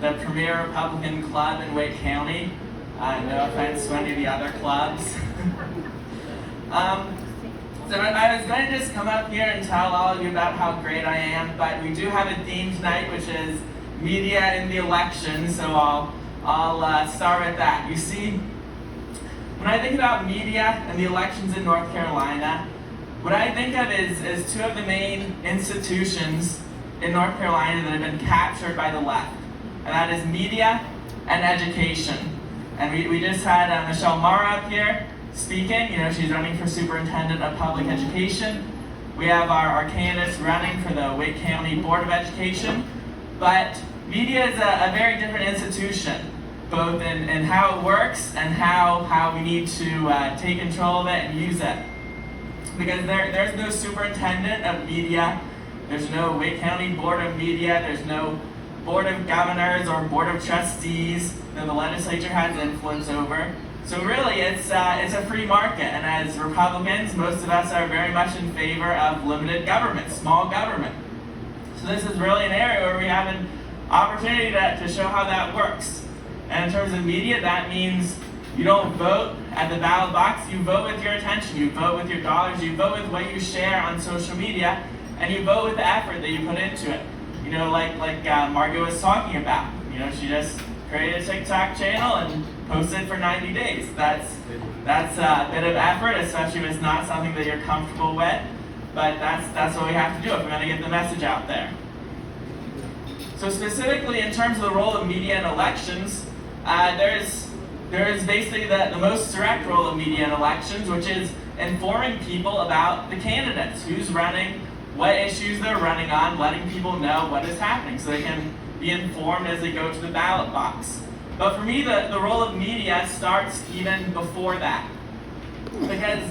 the premier Republican club in Wake County. No offense to any of the other clubs. So I was going to just come up here and tell all of you about how great I am, but we do have a theme tonight, which is media in the election, so I'll start with that. You see, when I think about media and the elections in North Carolina, what I think of is two of the main institutions in North Carolina that have been captured by the left, and that is media and education. And we just had Michelle Mara up here speaking. You know, she's running for superintendent of public education. We have our candidates running for the Wake County Board of Education. But media is a very different institution, both in how it works and how we need to take control of it and use it. Because there's no superintendent of media, there's no Wake County Board of Media, there's no Board of Governors or Board of Trustees that the legislature has influence over. So really, it's a free market, and as Republicans, most of us are very much in favor of limited government, small government. So this is really an area where we have an opportunity to show how that works. And in terms of media, that means you don't vote at the ballot box, you vote with your attention, you vote with your dollars, you vote with what you share on social media, and you vote with the effort that you put into it. You know, like Margot was talking about. You know, she just created a TikTok channel and posted for 90 days. That's a bit of effort, especially if it's not something that you're comfortable with. But that's what we have to do if we're going to get the message out there. So specifically in terms of the role of media in elections, there is basically the most direct role of media in elections, which is informing people about the candidates, who's running, what issues they're running on, letting people know what is happening so they can be informed as they go to the ballot box. But for me, the role of media starts even before that. Because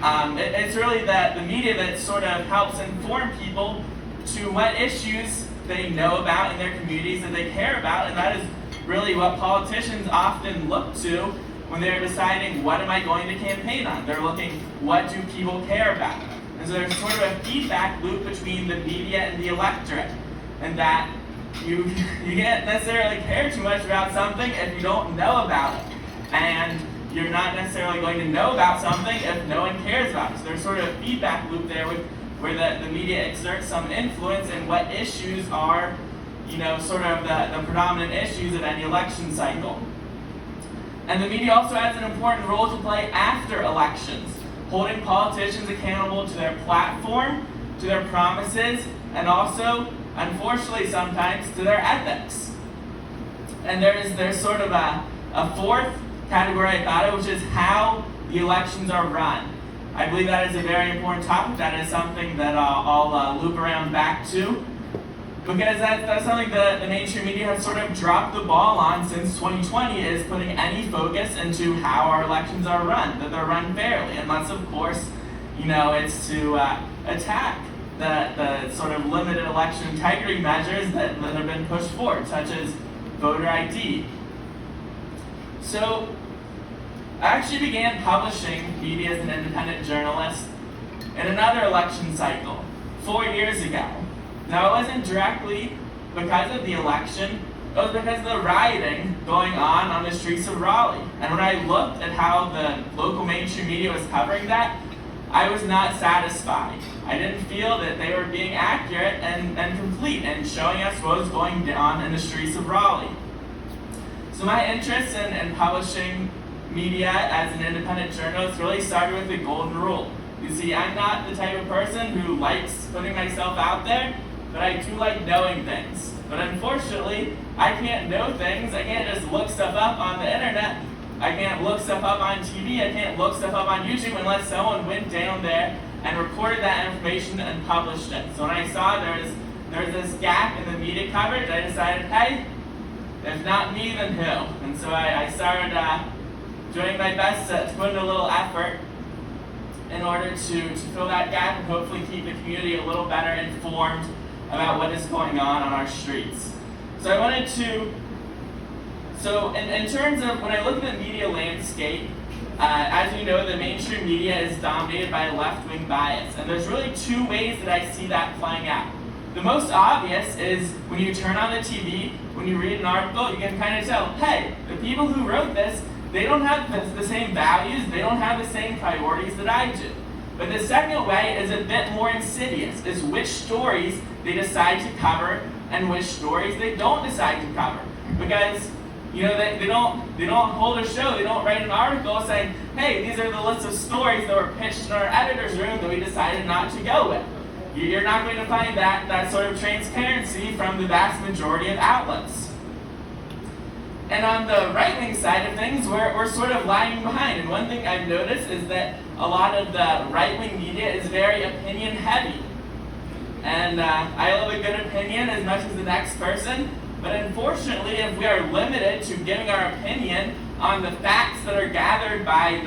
it's really the media that sort of helps inform people to what issues they know about in their communities that they care about, and that is really what politicians often look to when they're deciding what am I going to campaign on. They're looking, what do people care about? And so there's sort of a feedback loop between the media and the electorate, and that you can't necessarily care too much about something if you don't know about it. And you're not necessarily going to know about something if no one cares about it. So there's sort of a feedback loop there where the media exerts some influence in what issues are, you know, sort of the predominant issues of any election cycle. And the media also has an important role to play after elections, holding politicians accountable to their platform, to their promises, and also, unfortunately sometimes, to their ethics. And there's sort of a fourth category about it, which is how the elections are run. I believe that is a very important topic. That is something that I'll loop around back to, because that's something that the mainstream media has sort of dropped the ball on since 2020, is putting any focus into how our elections are run, that they're run fairly, unless of course, you know, it's to attack the sort of limited election integrity measures that have been pushed forward, such as voter ID. So I actually began publishing media as an independent journalist in another election cycle 4 years ago. Now, it wasn't directly because of the election, it was because of the rioting going on the streets of Raleigh. And when I looked at how the local mainstream media was covering that, I was not satisfied. I didn't feel that they were being accurate and complete and showing us what was going on in the streets of Raleigh. So my interest in publishing media as an independent journalist really started with the golden rule. You see, I'm not the type of person who likes putting myself out there, but I do like knowing things. But unfortunately, I can't know things. I can't just look stuff up on the internet. I can't look stuff up on TV. I can't look stuff up on YouTube unless someone went down there and recorded that information and published it. So when I saw there's this gap in the media coverage, I decided, hey, if not me, then who? And so I started doing my best to put in a little effort in order to fill that gap and hopefully keep the community a little better informed about what is going on our streets. So I wanted to, in terms of when I look at the media landscape, as you know, the mainstream media is dominated by a left-wing bias, and there's really two ways that I see that playing out. the most obvious is when you turn on the TV, when you read an article, you can kind of tell, hey, the people who wrote this, they don't have the same values, they don't have the same priorities that I do. But the second way is a bit more insidious, is which stories they decide to cover and which stories they don't decide to cover. Because they don't hold a show, they don't write an article saying, hey, these are the list of stories that were pitched in our editor's room that we decided not to go with. You're not going to find that sort of transparency from the vast majority of outlets. And on the right-wing side of things, we're sort of lagging behind. And one thing I've noticed is that a lot of the right-wing media is very opinion-heavy. And I love a good opinion as much as the next person, but unfortunately, if we are limited to giving our opinion on the facts that are gathered by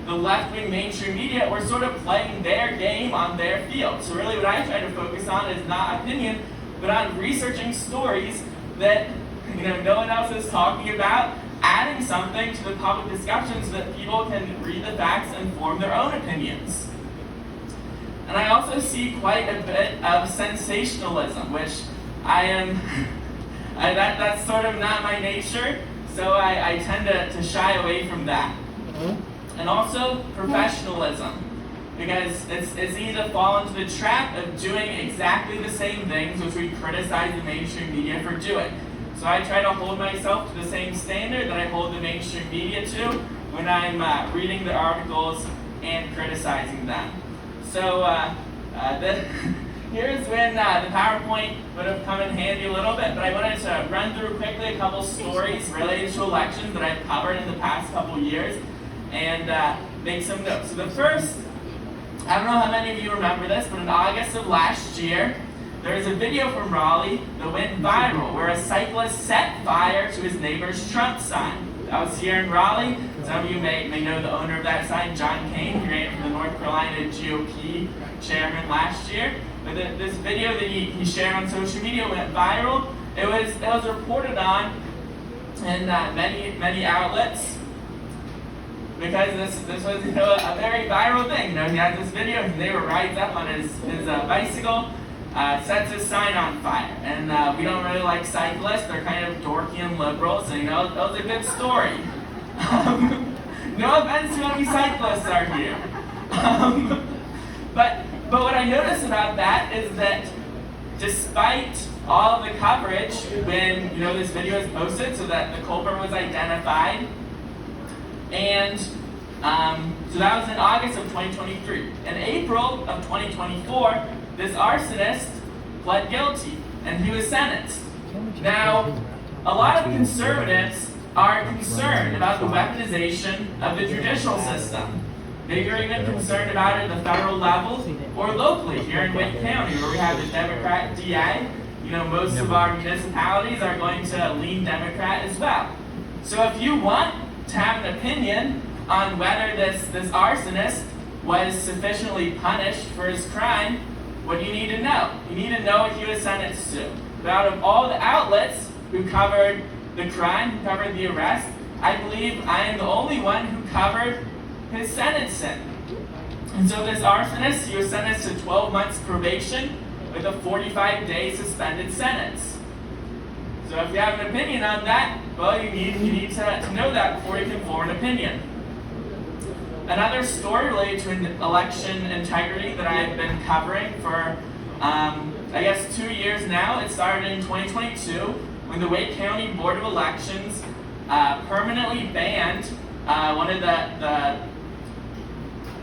the left-wing mainstream media, we're sort of playing their game on their field. So really what I try to focus on is not opinion, but on researching stories that no one else is talking about, adding something to the public discussion so that people can read the facts and form their own opinions. And I also see quite a bit of sensationalism, which that's sort of not my nature, so I tend to shy away from that. And also professionalism, because it's easy to fall into the trap of doing exactly the same things which we criticize the mainstream media for doing. So I try to hold myself to the same standard that I hold the mainstream media to when I'm reading the articles and criticizing them. So here's when the PowerPoint would have come in handy a little bit, but I wanted to run through quickly a couple stories related to elections that I've covered in the past couple years and make some notes. So the first, I don't know how many of you remember this, but in August of last year, there was a video from Raleigh that went viral where a cyclist set fire to his neighbor's Trump sign. That was here in Raleigh. Some of you may know the owner of that sign, John Kane. He ran for the North Carolina GOP chairman last year. But this video that he shared on social media went viral. It was reported on in many outlets because this was a very viral thing. He had this video, his neighbor rides up on his bicycle, sets his sign on fire. And we don't really like cyclists. They're kind of dorky and liberal, so that was a good story. No offense to any cyclists are here. But what I noticed about that is that despite all of the coverage when this video was posted so that the culprit was identified, and so that was in August of 2023. In April of 2024, this arsonist pled guilty and he was sentenced. Now, a lot of conservatives are concerned about the weaponization of the judicial system. Maybe you're even concerned about it at the federal level or locally here in Wake County where we have the Democrat DA. Most of our municipalities are going to lean Democrat as well. So if you want to have an opinion on whether this arsonist was sufficiently punished for his crime, what do you need to know? You need to know what he was sentenced to. But out of all the outlets who covered the crime, who covered the arrest, I believe I am the only one who covered his sentencing. And so this arsonist, he was sentenced to 12 months probation with a 45-day suspended sentence. So if you have an opinion on that, well, you need to know that before you can form an opinion. Another story related to election integrity that I've been covering for, 2 years now. It started in 2022 when the Wake County Board of Elections permanently banned one of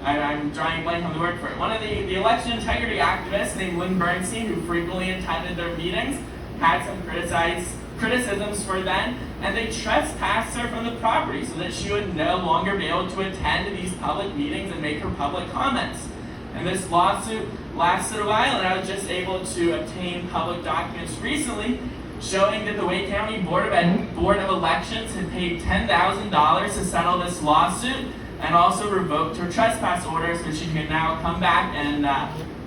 I'm drawing a blank on the word for it. One of the election integrity activists named Lynn Bernstein, who frequently attended their meetings, had some criticisms for them, and they trespassed her from the property so that she would no longer be able to attend these public meetings and make her public comments. And this lawsuit lasted a while, and I was just able to obtain public documents recently showing that the Wake County Board of Elections had paid $10,000 to settle this lawsuit and also revoked her trespass orders, so she can now come back and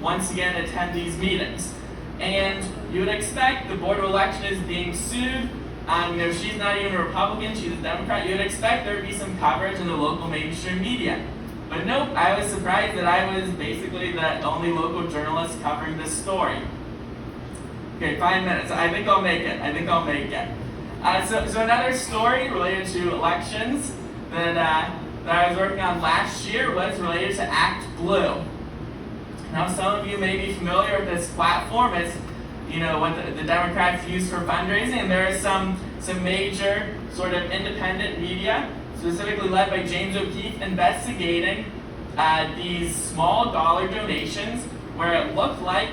once again attend these meetings. And you would expect the Board of Elections is being sued. She's not even a Republican, she's a Democrat. You would expect there would be some coverage in the local mainstream media. But nope, I was surprised that I was basically the only local journalist covering this story. Okay, 5 minutes. I think I'll make it. So another story related to elections that I was working on last year was related to Act Blue. Now, some of you may be familiar with this platform. It's what the Democrats use for fundraising, and there are some major sort of independent media, specifically led by James O'Keefe, investigating these small dollar donations where it looked like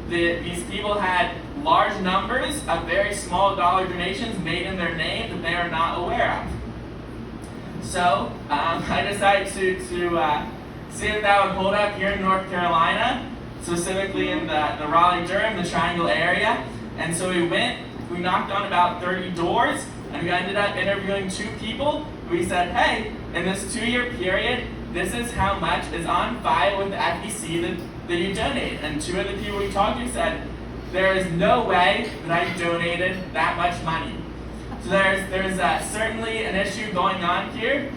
these people had large numbers of very small dollar donations made in their name that they are not aware of. So I decided to see if that would hold up here in North Carolina, specifically in the Raleigh-Durham, the Triangle area. And so we knocked on about 30 doors, and we ended up interviewing 2 people. We said, hey, in this 2-year period, this is how much is on file with the FEC that you donated. And 2 of the people we talked to said, there is no way that I donated that much money. So there's certainly an issue going on here.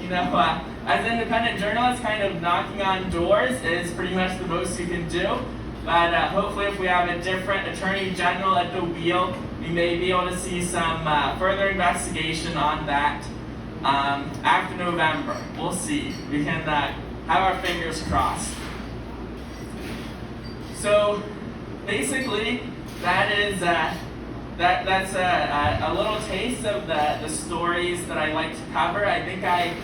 As an independent journalist, kind of knocking on doors is pretty much the most you can do. But hopefully if we have a different attorney general at the wheel, we may be able to see some further investigation on that after November. We'll see. We can have our fingers crossed. So basically, that's a little taste of the stories that I like to cover. I think I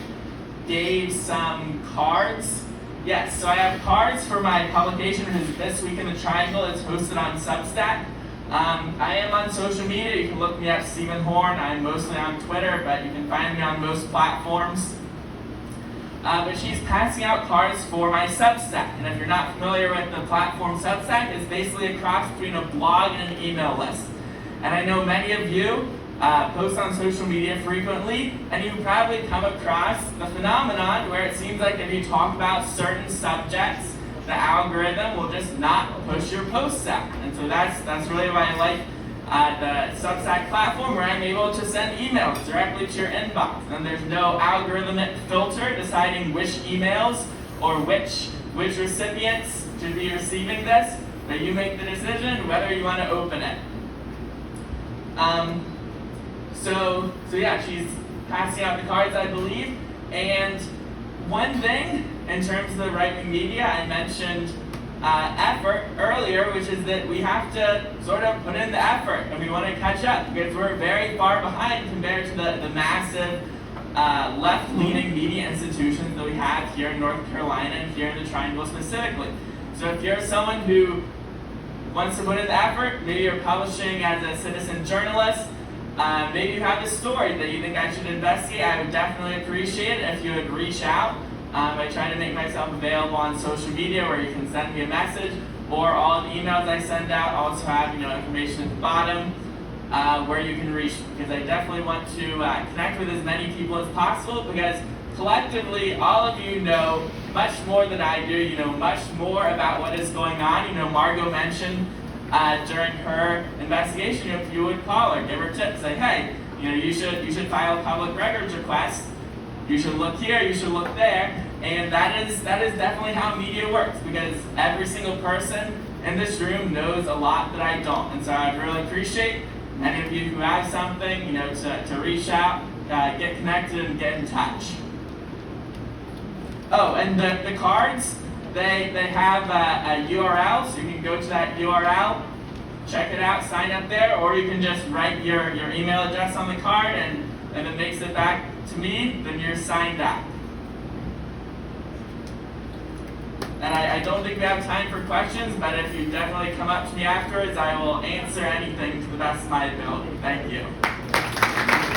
gave some cards. Yes, so I have cards for my publication, which is This Week in the Triangle. It's hosted on Substack. I am on social media. You can look me up, Stephen Horn. I'm mostly on Twitter, but you can find me on most platforms. But she's passing out cards for my Substack. And if you're not familiar with the platform Substack, it's basically a cross between a blog and an email list. And I know many of you post on social media frequently, and you've probably come across the phenomenon where it seems like if you talk about certain subjects, the algorithm will just not push your posts out. And so that's really why I like the Substack platform, where I'm able to send emails directly to your inbox. And there's no algorithmic filter deciding which emails or which recipients should be receiving this, but you make the decision whether you want to open it. So yeah, she's passing out the cards, I believe. And one thing, in terms of the right-wing media, I mentioned effort earlier, which is that we have to sort of put in the effort, and we want to catch up, because we're very far behind compared to the massive left-leaning media institutions that we have here in North Carolina and here in the Triangle specifically. So if you're someone who wants to put in the effort, maybe you're publishing as a citizen journalist, maybe you have a story that you think I should investigate, I would definitely appreciate it if you would reach out. I try to make myself available on social media where you can send me a message, or all of the emails I send out also have information at the bottom where you can reach me, because I definitely want to connect with as many people as possible, because collectively all of you know much more than I do. You know much more about what is going on. Margot mentioned during her investigation, if you would call her, give her tips, say, hey, you should file a public records request. You should look here, you should look there, and that is definitely how media works, because every single person in this room knows a lot that I don't, and so I'd really appreciate any of you who have something, to reach out, get connected, and get in touch. Oh, and the cards, they have a URL, so you can go to that URL, check it out, sign up there, or you can just write your email address on the card, and if it makes it back to me, then you're signed up. And I don't think we have time for questions, but if you definitely come up to me afterwards, I will answer anything to the best of my ability. Thank you.